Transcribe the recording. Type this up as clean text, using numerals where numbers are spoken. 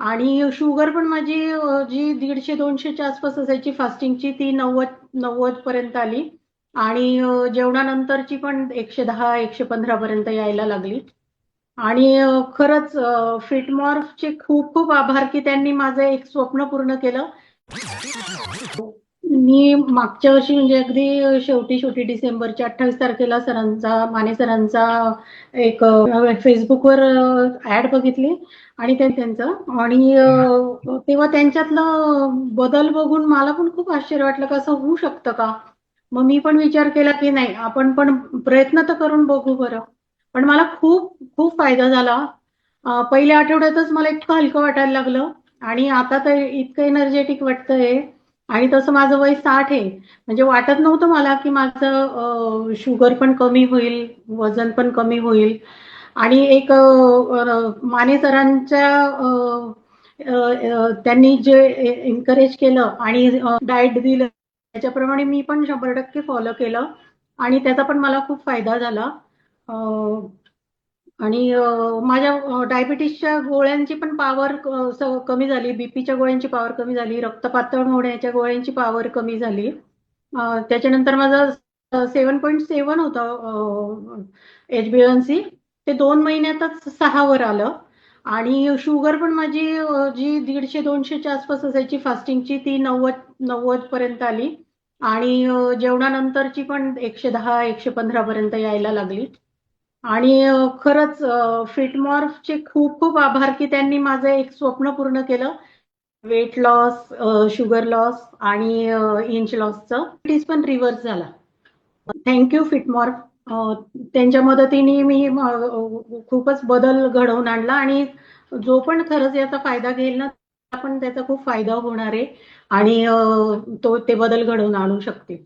आणि शुगर पण माझी जी 150-200च्या आसपास असायची फास्टिंगची ती 90 पर्यंत आली. आणि जेवणानंतरची पण 110-115 पर्यंत यायला लागली. आणि खरंच फिटमॉर्फचे खूप खूप आभार की त्यांनी माझं एक स्वप्न पूर्ण केलं. मी मागच्या वर्षी म्हणजे अगदी शेवटी शेवटी डिसेंबरच्या 28 तारखेला माने सरांचा एक फेसबुकवर ऍड बघितली आणि त्यांचं आणि तेव्हा त्यांच्यातलं बदल बघून मला पण खूप आश्चर्य वाटलं का असं होऊ शकतं का. मग मी पण विचार केला की नाही आपण पण प्रयत्न तर करून बघू बरं. पण मला खूप खूप फायदा झाला. पहिल्या आठवड्यातच मला इतकं हलकं वाटायला लागलं आणि आता तर इतकं एनर्जेटिक वाटतंय. आणि तसं माझं वय 60 आहे. म्हणजे वाटत नव्हतं मला की माझं शुगर पण कमी होईल, वजन पण कमी होईल. आणि एक माने सरांच्या त्यांनी जे एनकरेज केलं आणि डाएट दिलं त्याच्याप्रमाणे मी पण 100% फॉलो केलं आणि त्याचा पण मला खूप फायदा झाला. अ, आणि माझ्या डायबिटीसच्या गोळ्यांची पण पॉवर कमी झाली, बीपीच्या गोळ्यांची पॉवर कमी झाली, रक्त पातळ होण्याच्या गोळ्यांची पॉवर कमी झाली. त्याच्यानंतर माझं 7.7 होतं HbA1c. ते 2 महिन्यातच 6 वर आलं. आणि शुगर पण माझी जी 150-200च्या आसपास असायची फास्टिंगची ती 90 पर्यंत आली. आणि जेवणानंतरची पण 110-115 पर्यंत यायला लागली. आणि खरंच फिटमॉर्फचे खूप खूप आभार की त्यांनी माझं एक स्वप्न पूर्ण केलं. वेट लॉस, शुगर लॉस आणि इंच लॉसचं पण रिव्हर्स झाला. थँक्यू फिटमॉर्फ. त्यांच्या मदतीने मी खूपच बदल घडवून आणला आणि जो पण खरंच याचा फायदा घेईल ना त्याला पण त्याचा खूप फायदा होणार आहे. आणि तो ते बदल घडवून आणू शकतील.